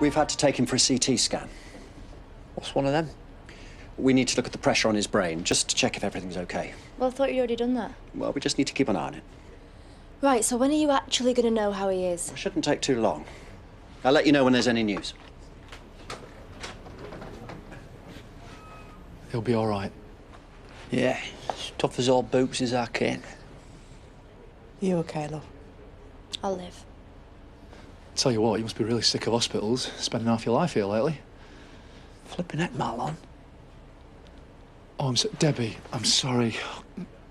We've had to take him for a CT scan. What's one of them? We need to look at the pressure on his brain, just to check if everything's okay. Well, I thought you'd already done that. Well, we just need to keep an eye on it. Right, so when are you actually going to know how he is? It shouldn't take too long. I'll let you know when there's any news. He'll be all right. Yeah, as tough as old boots is our Cain. You okay, love? I'll live. Tell you what, you must be really sick of hospitals, spending half your life here lately. Flipping heck, Marlon. Oh, Debbie, I'm sorry.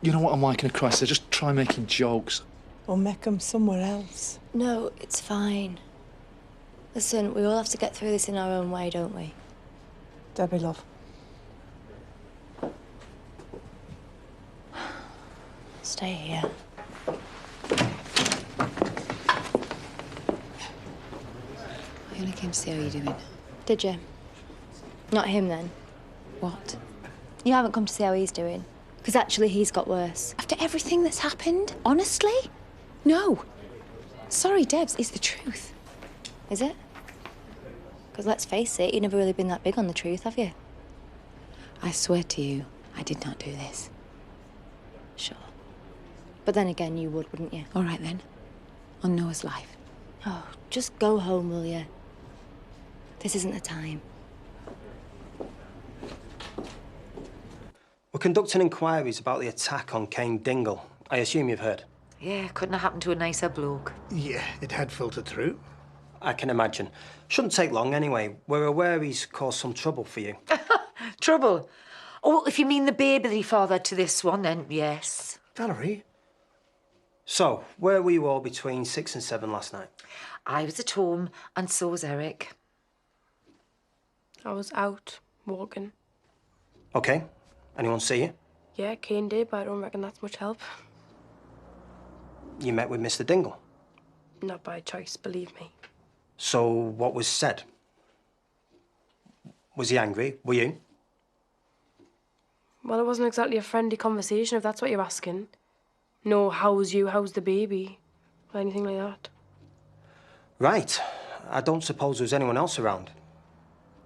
You know what I'm like in a crisis. I just try making jokes. Or make them somewhere else. No, it's fine. Listen, we all have to get through this in our own way, don't we? Debbie, love. Stay here. I only came to see how you're doing. Did you? Not him, then? What? You haven't come to see how he's doing? Because actually he's got worse. After everything that's happened? Honestly? No. Sorry, Debs, it's the truth. Is it? Because let's face it, you've never really been that big on the truth, have you? I swear to you, I did not do this. Sure. But then again, you would, wouldn't you? All right, then. On Noah's life. Oh, just go home, will you? This isn't the time. We're conducting inquiries about the attack on Cain Dingle. I assume you've heard. Yeah, couldn't have happened to a nicer bloke. Yeah, it had filtered through. I can imagine. Shouldn't take long anyway. We're aware he's caused some trouble for you. Trouble? Oh, well, if you mean the baby that he fathered to this one, then yes. Valerie? So, where were you all between 6 and 7 last night? I was at home, and so was Eric. I was out, walking. OK. Anyone see you? Yeah, Cain did, but I don't reckon that's much help. You met with Mr. Dingle? Not by choice, believe me. So, what was said? Was he angry? Were you? Well, it wasn't exactly a friendly conversation, if that's what you're asking. No, how's you, how's the baby, or anything like that. Right. I don't suppose there was anyone else around.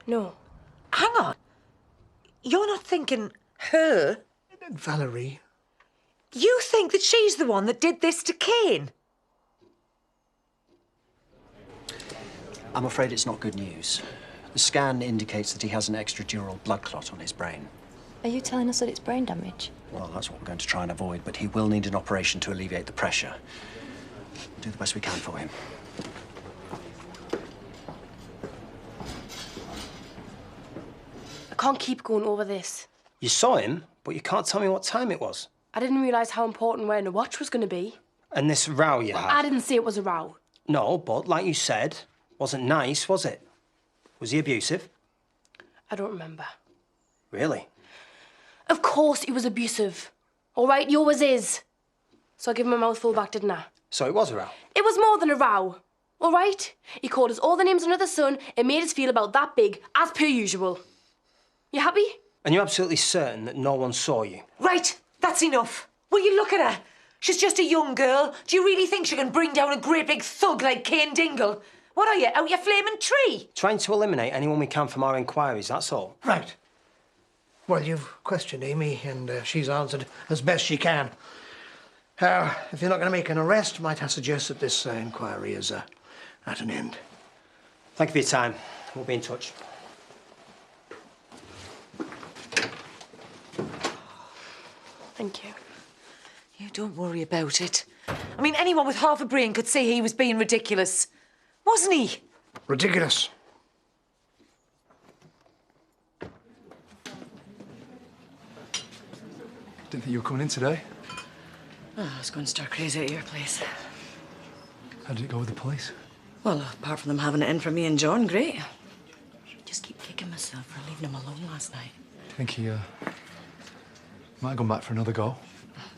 No. Hang on. You're not thinking her? Valerie. You think that she's the one that did this to Cain? I'm afraid it's not good news. The scan indicates that he has an extradural blood clot on his brain. Are you telling us that it's brain damage? Well, that's what we're going to try and avoid, but he will need an operation to alleviate the pressure. We'll do the best we can for him. I can't keep going over this. You saw him, but you can't tell me what time it was. I didn't realise how important wearing a watch was going to be. And this row you had? I didn't say it was a row. No, but like you said, wasn't nice, was it? Was he abusive? I don't remember. Really? Of course he was abusive. All right, he always is. So I gave him a mouthful back, didn't I? So it was a row? It was more than a row. All right? He called us all the names under the sun and made us feel about that big, as per usual. You happy? And you're absolutely certain that no one saw you? Right, that's enough. Will you look at her? She's just a young girl. Do you really think she can bring down a great big thug like Cain Dingle? What are you, out your flaming tree? Trying to eliminate anyone we can from our inquiries, that's all. Right. Well, you've questioned Amy, and she's answered as best she can. If you're not going to make an arrest, might I suggest that this inquiry is at an end. Thank you for your time. We'll be in touch. Thank you. You don't worry about it. I mean, anyone with half a brain could see he was being ridiculous. Wasn't he? Ridiculous. Didn't think you were coming in today. Oh, I was going to start crazy at your place. How did it go with the police? Well, apart from them having it in for me and John, great. Just keep kicking myself for leaving him alone last night. Do you think he might have gone back for another go?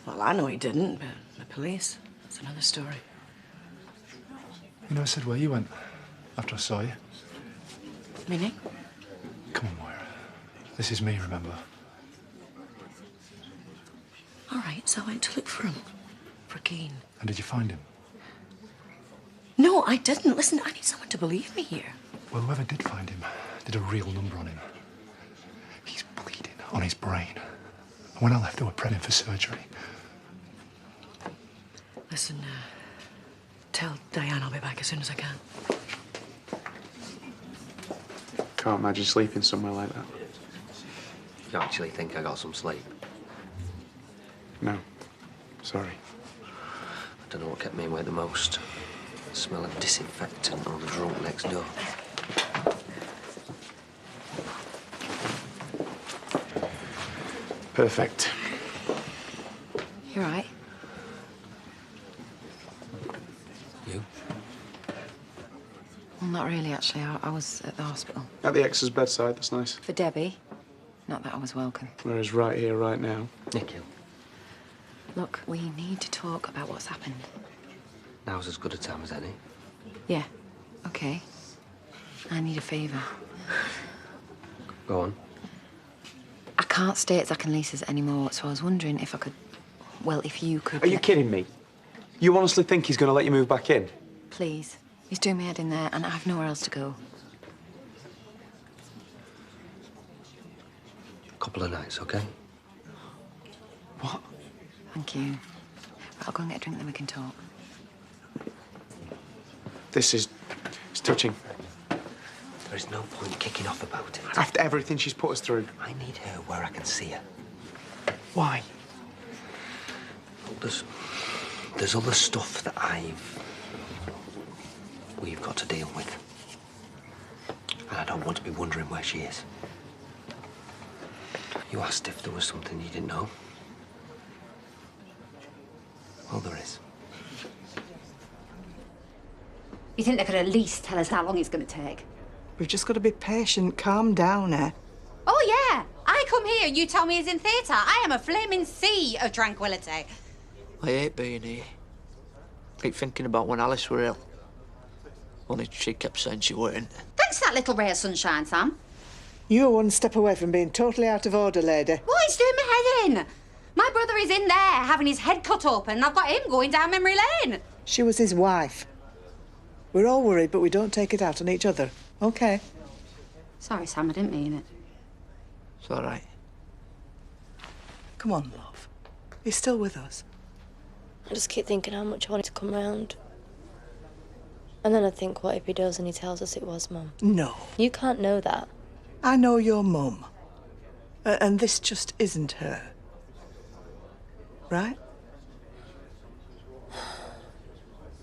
Well, I know he didn't, but the police, that's another story. You know, I said where you went after I saw you. Meaning? Come on, Moira. This is me, remember? All right, so I went to look for him. For Cain. And did you find him? No, I didn't. Listen, I need someone to believe me here. Well, whoever did find him did a real number on him. He's bleeding on his brain. And when I left, they were prepping for surgery. Listen, tell Diane I'll be back as soon as I can. Can't imagine sleeping somewhere like that. You actually think I got some sleep? No. Sorry. I don't know what kept me awake the most. The smell of disinfectant or the drunk next door. Perfect. You're right. You? Well, not really, actually. I was at the hospital. At the ex's bedside, that's nice. For Debbie. Not that I was welcome. Whereas right here, right now. Nick, you. Look, we need to talk about what's happened. Now's as good a time as any. Yeah, okay. I need a favour. Go on. I can't stay at Zach and Lisa's anymore, so I was wondering if I could... Well, if you could... Are you kidding me? You honestly think he's going to let you move back in? Please. He's doing my head in there, and I have nowhere else to go. A couple of nights, okay? What? Thank you. Right, I'll go and get a drink, then we can talk. This is... it's touching. There is no point kicking off about it. After everything she's put us through. I need her where I can see her. Why? Look, there's other stuff that we've got to deal with. And I don't want to be wondering where she is. You asked if there was something you didn't know. Well, there is. You think they could at least tell us how long it's going to take? We've just got to be patient. Calm down, eh? Oh, yeah. I come here and you tell me he's in theatre. I am a flaming sea of tranquility. I hate being here. Keep thinking about when Alice were ill. Only she kept saying she weren't. Thanks for that little ray of sunshine, Sam. You're one step away from being totally out of order, lady. What? It's doing my head in. My brother is in there having his head cut open and I've got him going down memory lane. She was his wife. We're all worried, but we don't take it out on each other. OK? Sorry, Sam, I didn't mean it. It's all right. Come on, love. He's still with us. I just keep thinking how much I want it to come round. And then I think, what if he does and he tells us it was Mum? No. You can't know that. I know your mum. And this just isn't her. Right?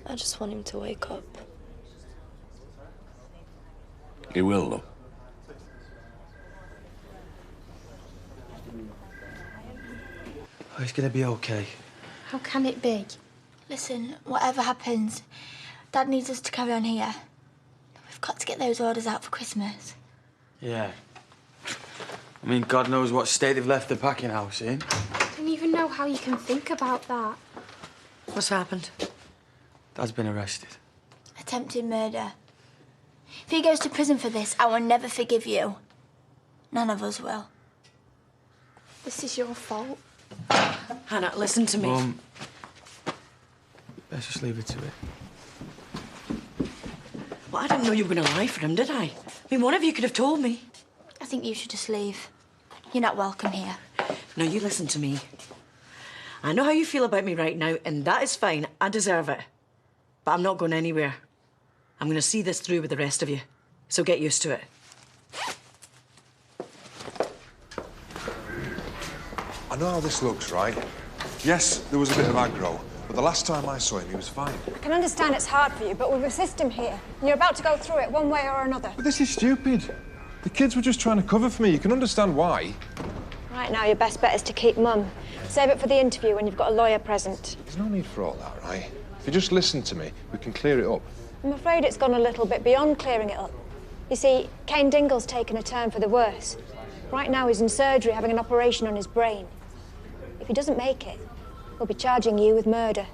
I just want him to wake up. He will, though. Oh, he's gonna be okay. How can it be? Listen, whatever happens, Dad needs us to carry on here. We've got to get those orders out for Christmas. Yeah. I mean, God knows what state they've left the packing house in. I don't even know how you can think about that. What's happened? Dad's been arrested. Attempted murder. If he goes to prison for this, I will never forgive you. None of us will. This is your fault. Hannah, listen to me. Mum, let's just leave it to it. Well, I didn't know you were going to lie for him, did I? I mean, one of you could have told me. I think you should just leave. You're not welcome here. Now, you listen to me. I know how you feel about me right now, and that is fine. I deserve it. But I'm not going anywhere. I'm going to see this through with the rest of you. So get used to it. I know how this looks, right? Yes, there was a bit of aggro, but the last time I saw him, he was fine. I can understand it's hard for you, but we've a system here. And you're about to go through it one way or another. But this is stupid. The kids were just trying to cover for me. You can understand why. Right now, your best bet is to keep mum. Save it for the interview when you've got a lawyer present. There's no need for all that, right? If you just listen to me, we can clear it up. I'm afraid it's gone a little bit beyond clearing it up. You see, Cain Dingle's taken a turn for the worse. Right now, he's in surgery having an operation on his brain. If he doesn't make it, we'll be charging you with murder.